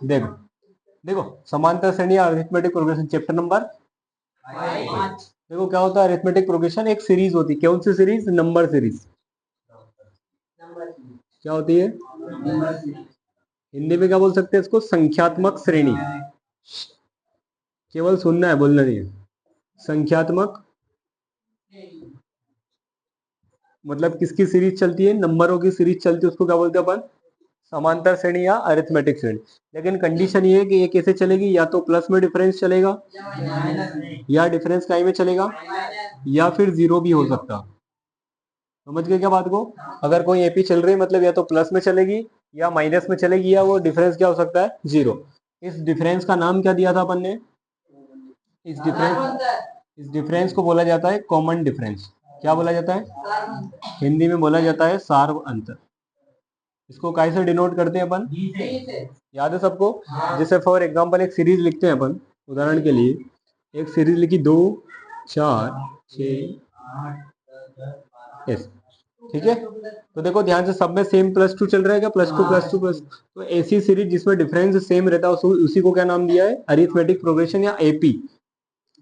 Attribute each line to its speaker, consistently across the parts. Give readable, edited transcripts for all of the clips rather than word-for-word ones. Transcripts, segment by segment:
Speaker 1: देखो देखो समांतर श्रेणी अरिथमेटिक प्रोग्रेशन चैप्टर नंबर 5। देखो क्या होता है अरिथमेटिक प्रोग्रेशन, एक सीरीज होती है। कौन सी सीरीज? Number series. क्या होती है? हिंदी में क्या बोल सकते हैं इसको? संख्यात्मक श्रेणी। केवल सुनना है, बोलना नहीं है। संख्यात्मक मतलब किसकी सीरीज चलती है? नंबरों की सीरीज चलती है, उसको क्या बोलते हैं अपन? समांतर श्रेणी या अरिथमेटिक श्रेणी। लेकिन कंडीशन ये है कि ये कैसे चलेगी? या तो प्लस में डिफरेंस चलेगा, या डिफरेंस काई में चलेगा, या फिर जीरो भी हो सकता। समझ गए क्या बात को? अगर कोई एपी चल रही है मतलब या तो प्लस में चलेगी या माइनस में चलेगी, या वो डिफरेंस क्या हो सकता है? जीरो। इस डिफरेंस का नाम क्या दिया था अपन ने? इस डिफरेंस को बोला जाता है कॉमन डिफरेंस। क्या बोला जाता है? हिंदी में बोला जाता है सार्व अंतर। इसको कैसे डिनोट करते हैं अपन? याद है सबको? जैसे फॉर एग्जांपल एक सीरीज लिखते हैं अपन, उदाहरण के लिए एक सीरीज लिखी 2 4 6 8। ठीक है, तो देखो ध्यान से, सब में सेम +2 चल रहा है क्या? +2 तो ऐसी सीरीज जिसमें डिफरेंस सेम रहता है उसी को क्या नाम दिया है? अरिथमेटिक प्रोग्रेशन या एपी।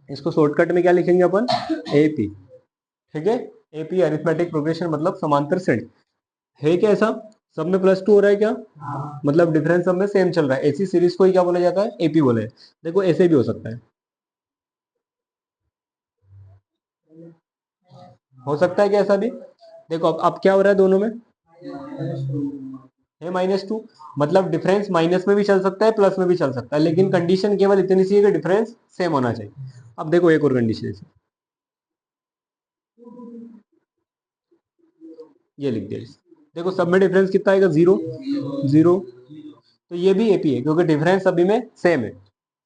Speaker 1: इसको शॉर्टकट में क्या लिखेंगे अपन? एपी। ठीक है, एपी अरिथमेटिक प्रोग्रेशन मतलब समांतर श्रेणी। है क्या ऐसा? सब में +2 हो रहा है क्या? मतलब डिफरेंस सब में सेम चल रहा है, ऐसी सीरीज को ही क्या बोला जाता है? एपी बोला है। देखो ऐसे भी हो सकता है, हो सकता है कि ऐसा भी। देखो अब क्या हो रहा है दोनों में? है -2, मतलब डिफरेंस माइनस में भी चल सकता है, प्लस में भी चल सकता है, लेकिन कंडीशन केवल इतनी सी है कि डिफरेंस सेम होना चाहिए। अब देखो एक और कंडीशन है, ये लिख दिया। देखो सब में डिफरेंस कितना आएगा? 0 0। तो ये भी एपी है क्योंकि डिफरेंस सभी में सेम है।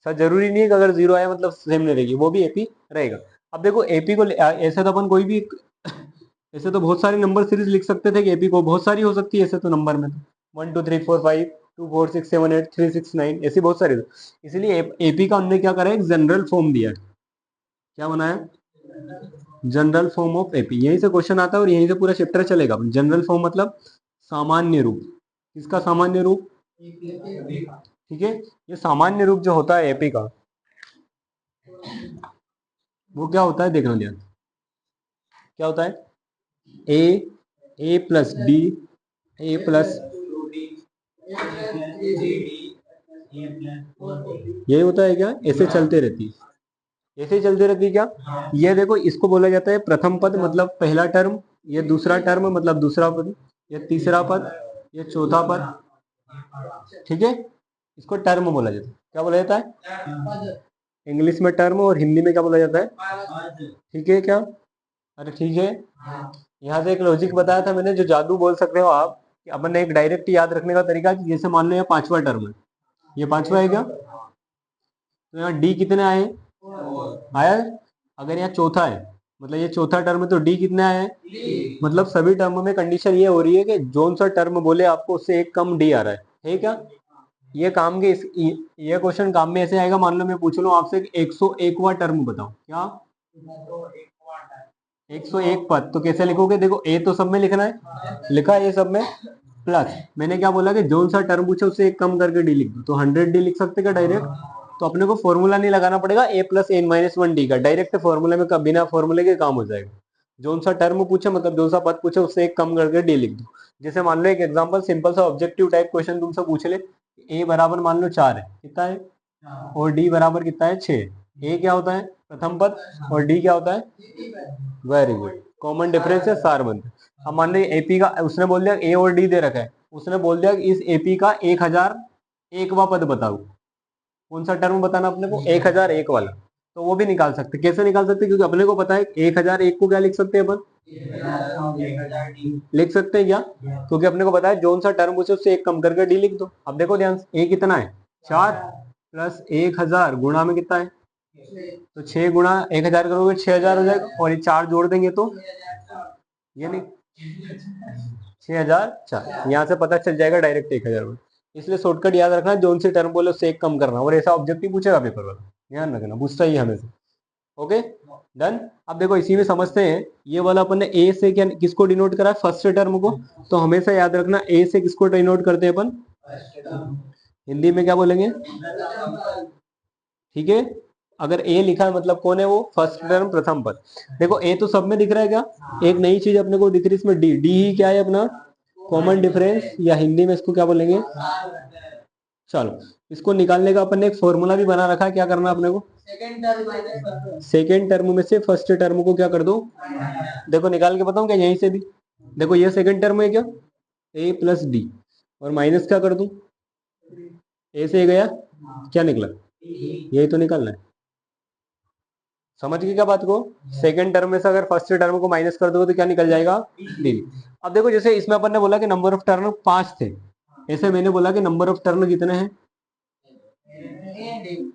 Speaker 1: सर जरूरी नहीं है कि अगर 0 आया मतलब सेम नहीं रहेगी, वो भी एपी रहेगा। अब देखो एपी को ऐसे तो अपन कोई भी ऐसे तो बहुत सारी नंबर सीरीज लिख सकते थे कि एपी को बहुत सारी हो सकती है ऐसे तो नंबर में तो 1 2 3 4 5 2 4 6 7 8 3 6 9 ऐसी बहुत सारी। इसलिए एपी का उन्होंने क्या करा है? एक जनरल फॉर्म दिया है। क्या बनाया? General form of AP. यहीं से क्वेश्चन आता है और यहीं से पूरा चैप्टर चलेगा। जनरल फॉर्म मतलब सामान्य रूप। किसका सामान्य रूप? ठीक है, ये सामान्य रूप जो होता है एपी का, वो क्या होता है? देखना ध्यान। क्या होता है? ए प्लस बी, ए प्लस, यही होता है क्या? ऐसे चलते रहती है, ऐसे ही चलती रहती है क्या? ये देखो इसको बोला जाता है प्रथम पद मतलब पहला टर्म, ये दूसरा टर्म मतलब दूसरा पद, ये तीसरा पद, ये चौथा पद। ठीक है, इसको टर्म बोला जाता है। क्या बोला जाता है? इंग्लिश में टर्म और हिंदी में क्या बोला जाता है? ठीक है क्या? अरे ठीक है, यहाँ से एक लॉजिक बताया था मैंने, जो जादू बोल सकते हो आप, कि अपन ने एक डायरेक्ट याद रखने का तरीका कि जैसे मान लो ये पांचवा टर्म है, ये पांचवा है क्या? तो यहाँ डी कितने आए? आया। अगर यहाँ चौथा है मतलब ये चौथा टर्म है तो डी कितने आए हैं? मतलब सभी टर्म में कंडीशन ये हो रही है कि जोन सा टर्म बोले आपको उससे एक कम डी आ रहा है क्या? ये काम के ये क्वेश्चन काम में ऐसे आएगा, मान लो मैं पूछ लूं आपसे 101वां टर्म बताओ, क्या 101 पद, तो कैसे लिखोगे? देखो ए तो सब में लिखना है, लिखा है ये सब में, प्लस मैंने क्या बोला कि जोन सा टर्म पूछे उससे एक कम करके डी लिख दो, तो 100 डी लिख सकते क्या डायरेक्ट? तो अपने को फॉर्मूला नहीं लगाना पड़ेगा ए प्लस एन माइनस 1 डी का, डायरेक्ट फॉर्मूला में बिना फॉर्मूले के काम हो जाएगा। जोन सा टर्म पूछे मतलब जोन सा पद पूछे उससे एक कम करके डी लिख दो। जैसे मान लो एक एग्जांपल सिंपल सा ऑब्जेक्टिव टाइप क्वेश्चन तुमसे पूछ ले, ए बराबर मान लो 4 है, कितना है? और डी बराबर कितना है? 6। ए क्या होता है? प्रथम पद, और डी क्या होता है? वेरी गुड, कॉमन डिफरेंस है सारबंध। अब मान लो एपी का उसने बोल दिया ए और डी दे रखा है, उसने बोल दिया कि इस एपी का 1001वां पद बताओ। कौन सा टर्म बताना अपने को? 1001 वाला। तो वो भी निकाल सकते। कैसे निकाल सकते? क्योंकि अपने को पता है 1001 को क्या लिख सकते हैं अपन? लिख सकते हैं क्या? क्योंकि अपने को पता है जोन सा टर्म पूछे उससे एक कम करके डी लिख दो। अब देखो ध्यान से, ए कितना है? 4 प्लस 1000 गुणा में कितना है? तो 6 गुणा 1000 करोगे 6000 हो जाएगा, और ये 4 जोड़ देंगे तो ये नहीं 6004, यहाँ से पता चल जाएगा डायरेक्ट 1000 में। इसलिए शॉर्टकट याद रखना, जोन से टर्म बोले उससे एक कम करना, और ऐसा ऑब्जेक्टिव पूछेगा पेपर वाला, ध्यान रखना, पूछता ही हमें से। Okay, done. अब देखो इसी में समझते हैं, ये वाला अपन ने ए से क्या किसको डिनोट करा है, फर्स्ट टर्म को। तो हमेशा याद रखना ए से किसको डिनोट करते हैं अपन, हिंदी में क्या बोलेंगे, ठीक है। अगर ए लिखा है मतलब कौन है वो, फर्स्ट टर्म प्रथम पद। देखो ए तो सब में दिख रहा है क्या, एक नई चीज अपने को दिख रही है इसमें, डी। डी ही क्या है अपना, कॉमन डिफरेंस, या हिंदी में इसको क्या बोलेंगे। चलो इसको निकालने का अपन ने एक फॉर्मूला भी बना रखा है, क्या करना है अपने को, सेकेंड टर्म में से फर्स्ट टर्म को क्या कर दो, देखो निकाल के बताऊं क्या, यहीं से भी देखो, ये सेकेंड टर्म है क्या, ए प्लस डी, और माइनस क्या कर दूं, ए से गया क्या निकला, यही तो निकलना है। समझ गए क्या बात को, सेकंड टर्म में से अगर फर्स्ट टर्म को माइनस कर दोगे तो क्या निकल जाएगा, डी। अब देखो जैसे इसमें अपन ने बोला कि नंबर ऑफ टर्म 5 थे, ऐसे मैंने बोला कि नंबर ऑफ टर्म कितने हैं,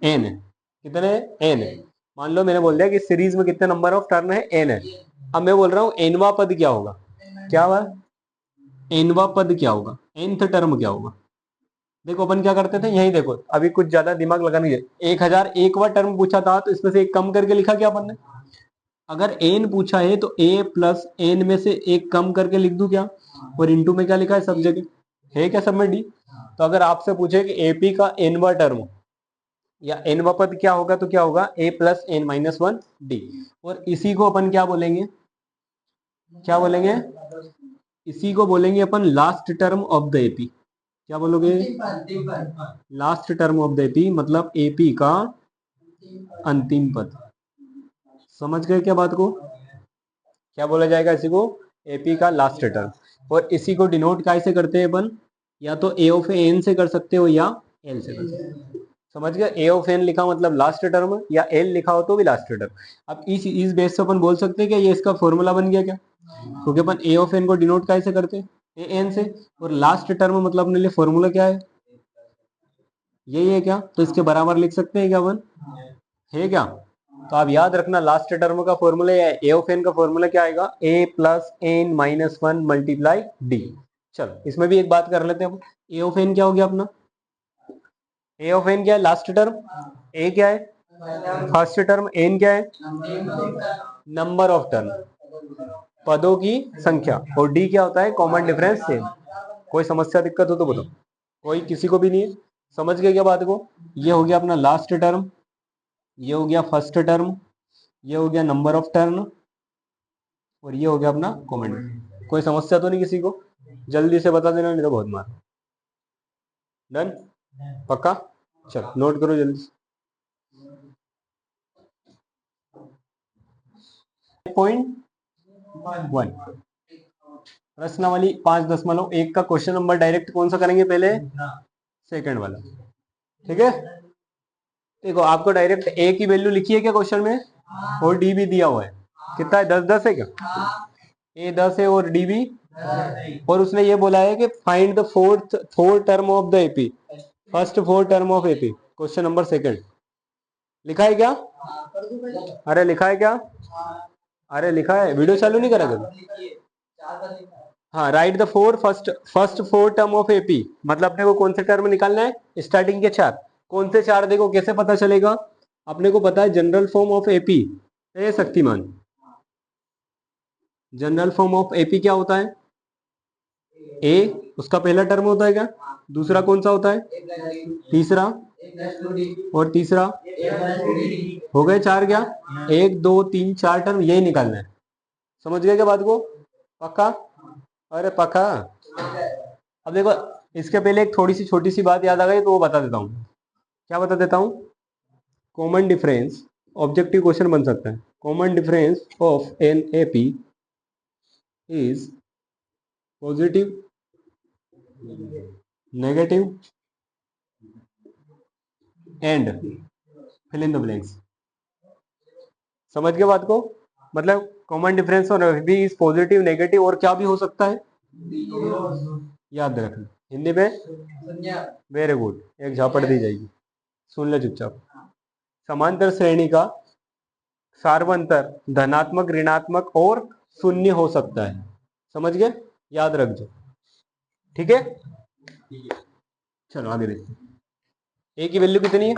Speaker 1: एन है, कितने, एन है। मान लो मैंने बोल दिया कि सीरीज में कितने नंबर ऑफ टर्म है, एन है। अब मैं बोल रहा हूँ एनवा पद क्या होगा, क्या हुआ, एनवा पद क्या होगा, एनथ टर्म क्या होगा। देखो अपन क्या करते थे, यही देखो अभी कुछ ज्यादा दिमाग लगाने की, 1001वां टर्म पूछा था तो इसमें से एक कम करके लिखा क्या अपन ने, अगर एन पूछा है तो ए प्लस एन में से एक कम करके लिख दूं क्या, और इंटू में क्या लिखा है सब जगह, है क्या सब में डी। तो अगर आपसे पूछे कि एपी का एनवा टर्म या एनवा पद क्या होगा, तो क्या होगा, a plus n minus one d. और इसी को अपन क्या बोलेंगे, क्या बोलेंगे, इसी को बोलेंगे अपन last term of the AP. क्या बोलोगे, last term of the AP मतलब एपी का अंतिम पद। समझ गए क्या बात को, क्या बोला जाएगा इसी को, एपी का लास्ट टर्म। और इसी को डिनोट कैसे करते हैं अपन, या तो ए ऑफ एन से कर सकते हो या एल से कर सकते हो। समझ गए, ए ऑफ एन लिखा मतलब लास्ट टर्म, या एल लिखा हो तो भी लास्ट टर्म। अब इस बेस से अपन बोल सकते हैं कि ये इसका फॉर्मूला बन गया क्या, क्योंकि अपन ए ऑफ एन को डिनोट कैसे करते हैं, ए एन से, और लास्ट टर्म मतलब अपने लिए फॉर्मूला क्या है, यही है क्या, तो इसके बराबर लिख सकते हैं क्या अपन, है क्या। तो आप याद रखना लास्ट टर्म का फॉर्मूला या ए ऑफ एन का फॉर्मूला क्या आएगा, a plus n minus one multiply d. चलो इसमें भी एक बात कर लेते हैं, ए ऑफ एन क्या हो गया अपना, ए ऑफ एन क्या है, लास्ट टर्म, ए क्या है फर्स्ट टर्म, एन क्या है नंबर ऑफ टर्म, पदों की संख्या, और डी क्या होता है कॉमन डिफरेंस से। कोई समस्या दिक्कत हो तो बताओ, कोई किसी को भी नहीं है, समझ गए क्या बात को। ये हो गया अपना लास्ट टर्म, ये हो गया फर्स्ट टर्म, ये हो गया नंबर ऑफ टर्म, और ये हो गया अपना कॉमन। कोई समस्या तो नहीं किसी को, जल्दी से बता देना नहीं तो बहुत मार। डन, पक्का, चलो नोट करो जल्दी। पॉइंट 1 प्रश्नावली 5.1 का क्वेश्चन नंबर डायरेक्ट कौन सा करेंगे पहले, सेकंड वाला, ठीक है। देखो आपको डायरेक्ट ए की वैल्यू लिखी है क्या क्वेश्चन में, और डी भी दिया हुआ है, कितना है 10 10 है क्या, ए 10 है और डी भी, और उसने ये बोला है कि find the fourth term of the AP, first four term of AP, question number second. लिखा है क्या, अरे लिखा है क्या, अरे लिखा है, वीडियो चालू नहीं करा कभी, हाँ right the first four term of AP, मतलब अपने को कौन से टर्म निकालना है, स्टार्टिंग के चार, कौन से चार, देखो कैसे पता चलेगा, अपने को पता है general form of AP, A Shaktimaan, general form of AP क्या होता है, ए उसका पहला टर्म होता है क्या, दूसरा कौन सा होता है, तीसरा, और तीसरा, हो गए चार क्या, 1 2 3 4 टर्म, यही निकालना है। समझ गए क्या बात को, पक्का, अरे पक्का। अब देखो इसके पहले एक थोड़ी सी छोटी सी बात याद आ गई तो वो बता देता हूँ, क्या बता देता हूँ, कॉमन डिफरेंस, ऑब्जेक्टिव क्वेश्चन बन सकता है, common difference of an AP is positive, negative and fill in the blanks. समझ गए बात को, मतलब कॉमन डिफरेंस और एपी इज पॉजिटिव, नेगेटिव और क्या भी हो सकता है, याद रखना हिंदी में, वेरी गुड, एक झापड़ दी जाएगी, सुन ले चुपचाप। समांतर श्रेणी का सार्वंतर धनात्मक, ऋणात्मक और शून्य हो सकता है, समझ गए, याद रख दो, ठीक है। चलो आगे देखते हैं, ए की वैल्यू कितनी है,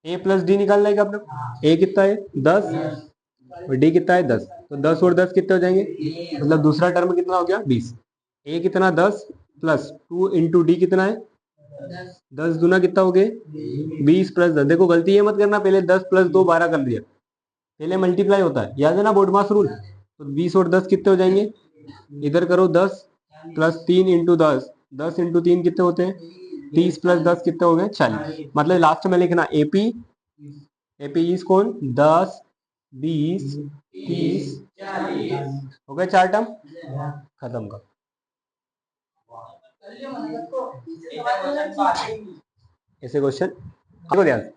Speaker 1: ए प्लस डी निकालना है क्या अपने? ए कितना है 10 और डी कितना है 10, तो 10 और 10 कितने हो जाएंगे, मतलब दूसरा टर्म कितना हो गया 20। ए कितना 10 प्लस 2 इंटू डी कितना है 10 दूना कितना हो गए 20 प्लस 10। देखो गलती ये मत करना, पहले 10 प्लस 2 12 कर दिया, पहले मल्टीप्लाई होता है, याद है ना बोर्ड मास रूल। तो 20 और 10 कितने हो जाएंगे, इधर करो 10 प्लस 3 इंटू 10, 10 इंटू 3 कितने होते हैं 30 प्लस 10 कितने हो गए 40। मतलब लास्ट में लिखना एपी, एपी इज कौन 10 20 30 हो गए 4 टर्म खत्म कर। ऐसे क्वेश्चन देखो ध्यान से,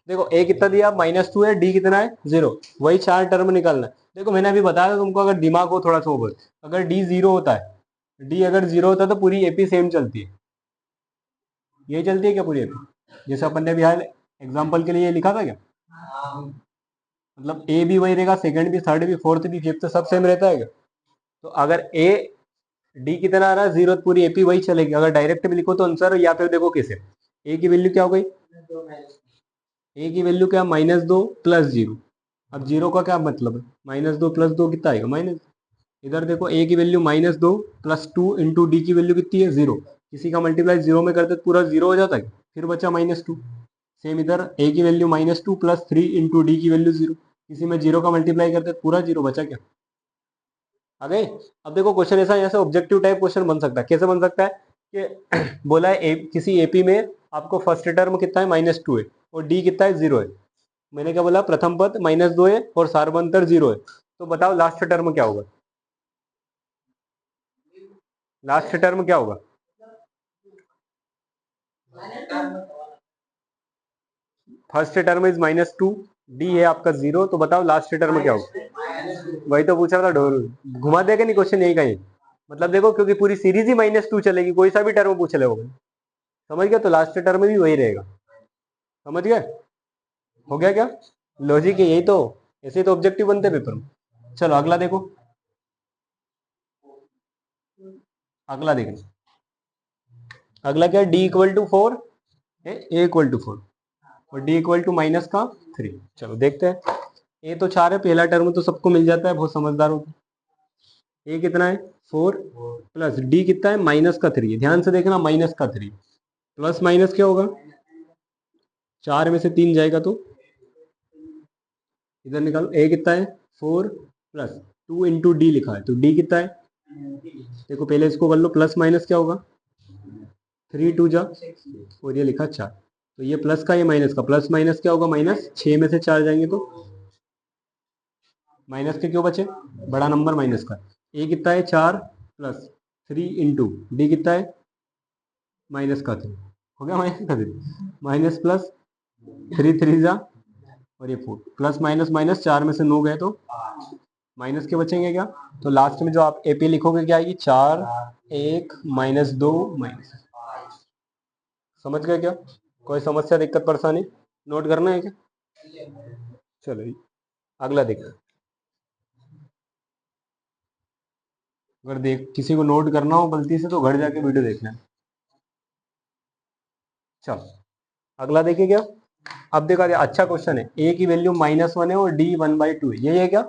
Speaker 1: देखो ए कितना दिया -2 है, डी कितना है 0, वही 4 टर्म निकालना है। देखो मैंने अभी बताया तुमको, अगर दिमाग हो थोड़ा सा ओवर, अगर डी 0 होता है, डी अगर 0 होता है तो पूरी एपी सेम चलती है, ये चलती है क्या पूरी एपी, जैसे अपन ने अभी हाल एग्जाम्पल के लिए ये लिखा था क्या, मतलब ए भी वही रहेगा, सेकंड भी, थर्ड भी, फोर्थ भी, फिफ्थ सब सेम रहता है क्या। तो अगर ए डी कितना आ रहा है 0, पूरी एपी वही चलेगी। अगर डायरेक्ट भी लिखो तो आंसर, या फिर देखो कैसे, ए की वैल्यू क्या हो गई, ए की वैल्यू क्या -2 प्लस 0। अब 0 का क्या मतलब है, -2 प्लस 2 कितना आएगा माइनस। इधर देखो ए की वैल्यू -2 प्लस 2 इंटू डी की वैल्यू कितनी है 0, किसी का मल्टीप्लाई 0 में करते तो पूरा 0 हो जाता है, फिर बचा -2। सेम इधर ए की वैल्यू -2 प्लस 3 इंटू डी की वैल्यू 0, किसी में 0 का मल्टीप्लाई करते तो पूरा 0 बचा क्या, आ गए। अब देखो क्वेश्चन ऐसा, यहाँ से ऑब्जेक्टिव टाइप क्वेश्चन बन सकता है। कैसे बन सकता है कि बोला है किसी एपी में आपको फर्स्ट टर्म कितना है -2 है और डी कितना है 0 है। मैंने क्या बोला, प्रथम पद -2 है और सार्वंतर 0 है, तो बताओ लास्ट टर्म क्या होगा, लास्ट टर्म क्या होगा, फर्स्ट टर्म इज -2, डी है आपका 0, तो बताओ लास्ट टर्म क्या होगा। वही तो पूछा था डोर, घुमा देगा नहीं क्वेश्चन यही का ही, मतलब देखो क्योंकि पूरी सीरीज ही -2 चलेगी, कोई सा भी टर्म पूछ ले, समझ गया, तो लास्ट टर्म भी वही रहेगा, समझ गए, हो गया क्या, लॉजिक है यही तो, ऐसे तो ऑब्जेक्टिव बनते पेपर में। चलो अगला देखो, अगला देखना, अगला क्या है, डी इक्वल टू 4 है, ए इक्वल टू 4 और डी इक्वल टू -3। चलो देखते हैं, ए तो 4 है, पहला टर्म तो सबको मिल जाता है, बहुत समझदार हो। ए कितना है 4 प्लस डी कितना है -3 है, ध्यान से देखना -3 प्लस माइनस क्या होगा, 4 में से 3 जाएगा तो इधर निकालो, ए कितना है 4 प्लस 2 इंटू डी लिखा है, तो डी कितना है, देखो पहले इसको कर लो, प्लस माइनस क्या होगा 3 2 जा और ये लिखा 4, तो ये प्लस का ये माइनस का, प्लस माइनस क्या होगा -6 में से 4 जाएंगे तो माइनस के क्यों बचे, बड़ा नंबर माइनस का। ए कितना है 4 प्लस 3 इंटू डी कितना है -3, हो गया -3, माइनस प्लस 3 3 जा और ये 4, प्लस माइनस माइनस 4 में से 9 गए तो माइनस के बचेंगे क्या, तो लास्ट में जो आप एपी लिखोगे क्या आएगी 4 1 -2 माइनस। समझ गए क्या, कोई समस्या दिक्कत परेशानी नोट करना है क्या। चलो अगला देखना, अगर देख किसी को नोट करना हो गलती से तो घर जाके वीडियो देखना है। चलो अगला देखिए क्या, अब देखा जाए, अच्छा क्वेश्चन है, ए की वैल्यू -1 है और डी 1/2 है, ये है क्या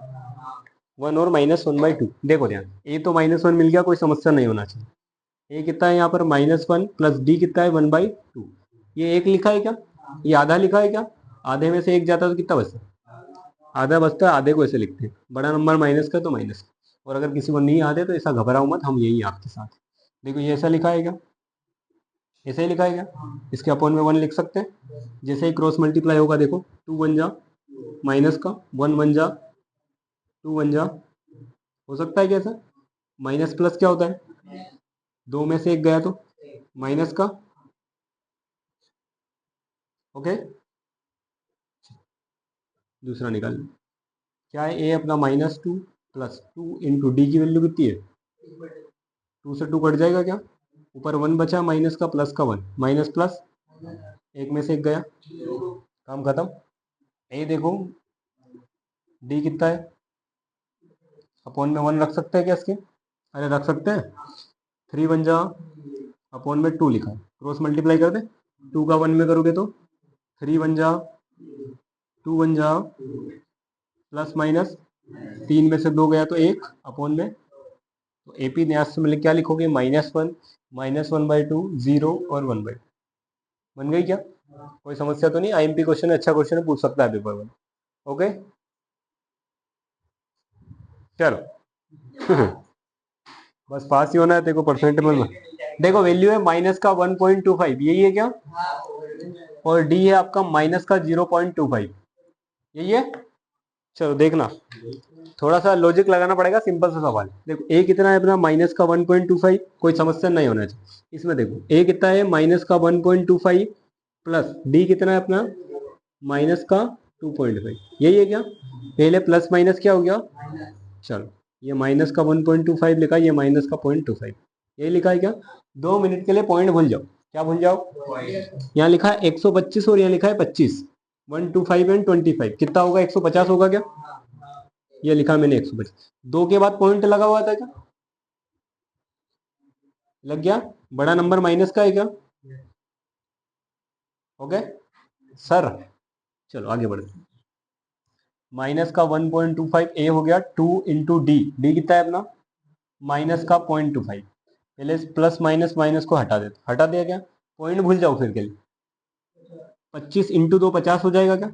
Speaker 1: 1 और -1/2। देखो ध्यान, ए तो -1 मिल गया, कोई समस्या नहीं होना चाहिए। ए कितना है यहाँ पर -1 प्लस डी कितना है 1/2, ये एक लिखा है क्या, ये आधा लिखा है क्या, आधे में से एक जाता तो कितना बचता, आधा बचता है, आधे को ऐसे लिखते हैं, बड़ा नंबर माइनस का तो माइनस का। और अगर किसी को नहीं आते तो ऐसा घबराओ मत, हम यही आपके साथ। देखो ये ऐसा लिखा है क्या, ऐसा ही लिखा है क्या, इसके अपॉन में 1 लिख सकते हैं, जैसे ही क्रॉस मल्टीप्लाई होगा देखो 2 1 जा माइनस का, 1 1 जा 2 1 जा, हो सकता है कैसा, माइनस प्लस क्या होता है, 2 में से एक गया तो माइनस का, ओके। दूसरा निकाल लो, क्या है, ए अपना -2 प्लस 2 इंटू डी की वैल्यू कितनी है 2 से 2 कट जाएगा क्या, ऊपर 1 बचा माइनस का प्लस का 1, माइनस प्लस एक में से एक गया, काम खत्म। ए देखो डी कितना है, अपॉन में 1 रख सकते हैं क्या इसके, अरे रख सकते हैं, 3 1 जा अपॉन में 2 लिखा है, क्रॉस मल्टीप्लाई कर दे, 2 का 1 में करोगे तो 3 बन जा, 2 बन जा, प्लस माइनस 3 में से 2 गया तो 1 अपॉन में, तो AP न्यास में क्या लिखोगे, -1/2, 0 और 1/2 बन गई क्या? कोई समस्या तो नहीं? IMP क्वेश्चन है, अच्छा क्वेश्चन है, पूछ सकता है पेपर में। ओके चलो बस पास ही होना है तेरे को, परसेंटेज में देखो वैल्यू है माइनस का 1.25, यही है क्या? और डी है आपका माइनस का 0.25, यही है। चलो देखना, थोड़ा सा लॉजिक लगाना पड़ेगा, सिंपल सा सवाल। देखो ए कितना है अपना, माइनस का 1.25, कोई समस्या नहीं होना चाहिए इसमें। देखो ए कितना है, माइनस का 1.25 प्लस डी कितना है अपना, माइनस का 2.5, यही है क्या? पहले प्लस माइनस क्या हो गया, चलो ये माइनस का 1.25 लिखा, ये माइनस का 0.25, यही लिखा है क्या? 2 मिनट के लिए पॉइंट भूल जाओ, क्या भूल जाओ? यहाँ लिखा है 125 और यहाँ लिखा है 25, 125 एंड 25 कितना होगा, 150 होगा क्या? ये लिखा मैंने 125, 2 के बाद पॉइंट लगा हुआ था क्या? लग गया, बड़ा नंबर माइनस का है क्या? ओके सर, चलो आगे बढ़ते। माइनस का 1.25 ए हो गया, 2 इंटू डी, डी कितना है अपना, माइनस का 0.25, पहले प्लस माइनस माइनस को हटा दिया क्या? पॉइंट भूल जाओ फिर के लिए, 25 इंटू 2 50 हो जाएगा क्या?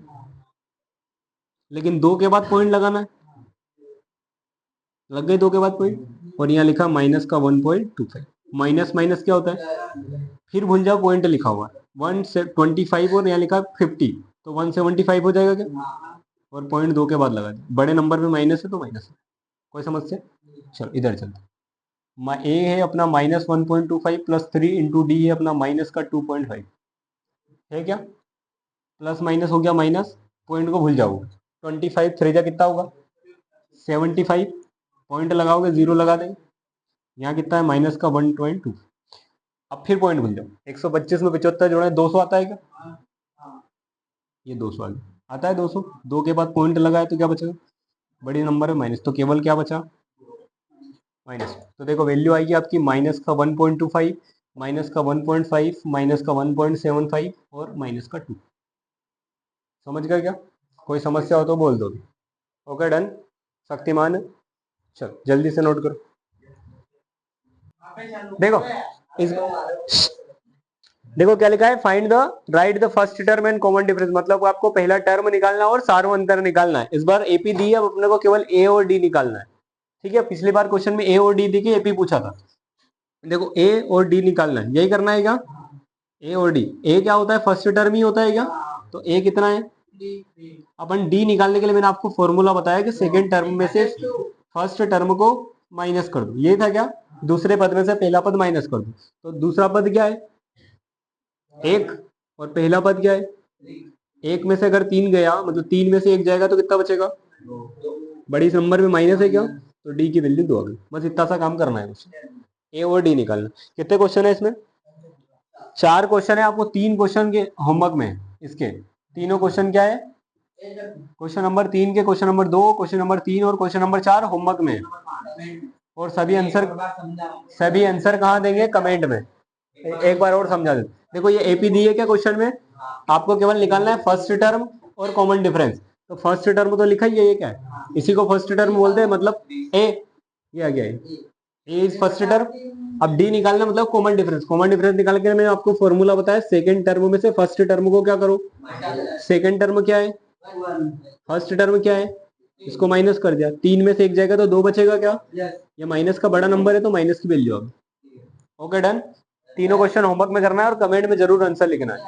Speaker 1: लेकिन 2 के बाद पॉइंट लगाना है, लग गए 2 के बाद पॉइंट, और यहाँ लिखा माइनस का 1.25, माइनस माइनस क्या होता है, फिर भूल जाओ पॉइंट लिखा हुआ है 125 और यहाँ लिखा 50, तो 175 हो जाएगा क्या? और पॉइंट 2 के बाद लगा दिया, बड़े नंबर में माइनस है तो माइनस है, कोई समस्या? चलो इधर चलते, ए है अपना माइनस 1.25 प्लस 3 इंटू डी है अपना माइनस का 2.5, है क्या? प्लस माइनस हो गया माइनस, पॉइंट को भूल जाओगे, 25 3 जा कितना होगा, 75, पॉइंट लगाओगे 0 लगा देंगे, यहाँ कितना है, माइनस का 1.2, अब फिर पॉइंट भूल जाओ, 125 में 75 जोड़े 200 आता है क्या? ये 200 आ गया, आता है 200, 2 के बाद पॉइंट लगाए तो क्या बचेगा, बड़ी नंबर है माइनस, तो केवल क्या बचा, माइनस। तो देखो वैल्यू आएगी आपकी माइनस का 1.25, माइनस का 1.5, माइनस का 1.75 और माइनस का 2, समझ गए क्या? कोई समस्या हो तो बोल दो। ओके डन, शक्तिमान, चलो जल्दी से नोट करो। देखो इस देखो क्या लिखा है, find the right the first term and common difference, मतलब आपको पहला टर्म निकालना है और सारों अंतर निकालना है। इस बार एपी दी है, अब अपने को केवल ए और डी निकालना है, ठीक है? पिछली बार क्वेश्चन में ए और डी दी के एपी पूछा था, देखो ए और डी निकालना है, यही करना है क्या? ए और डी, ए क्या होता है, फर्स्ट टर्म ही होता है क्या? तो ए कितना है, अपन डी निकालने के लिए मैंने आपको फॉर्मूला बताया कि सेकंड टर्म में से फर्स्ट टर्म को माइनस कर दो, ये था क्या? दूसरे पद में से पहला पद माइनस कर दो, तो दूसरा पद क्या है, 1, और पहला पद क्या है, 1 में से अगर 3 गया, मतलब 3 में से 1 जाएगा तो कितना बचेगा, बड़ी नंबर में माइनस है क्या? तो डी की वैल्यू 2 आ गई, बस इतना सा काम करना है, ए और डी निकालना। कितने क्वेश्चन है इसमें, 4 क्वेश्चन है, आपको 3 क्वेश्चन के होमवर्क में है। इसके तीनों क्वेश्चन क्या है, क्वेश्चन नंबर 3 के क्वेश्चन नंबर 2, क्वेश्चन नंबर 3 और क्वेश्चन नंबर 4 होमवर्क में है। और सभी आंसर कहाँ देंगे, कमेंट में। एक बार और समझा दे, देखो ये एपी दी है क्या क्वेश्चन में, आपको केवल निकालना है फर्स्ट टर्म और कॉमन डिफरेंस। तो फर्स्ट टर्म तो लिखा ही है, ये क्या है, इसी को फर्स्ट टर्म बोलते हैं, मतलब ए, ये आ गया ए इज फर्स्ट टर्म। अब डी निकालना मतलब कॉमन डिफरेंस, कॉमन डिफरेंस निकालने के लिए मैंने आपको फॉर्मूला बताया, सेकंड टर्म में से फर्स्ट टर्म को क्या करो, सेकंड टर्म क्या है, फर्स्ट टर्म क्या है, इसको माइनस कर दिया, 3 में से 1 जाएगा तो 2 बचेगा क्या, ये माइनस का बड़ा नंबर है तो माइनस की वैल्यू अब। ओके डन, तीनों क्वेश्चन होमवर्क में करना है और कमेंट में जरूर आंसर लिखना है।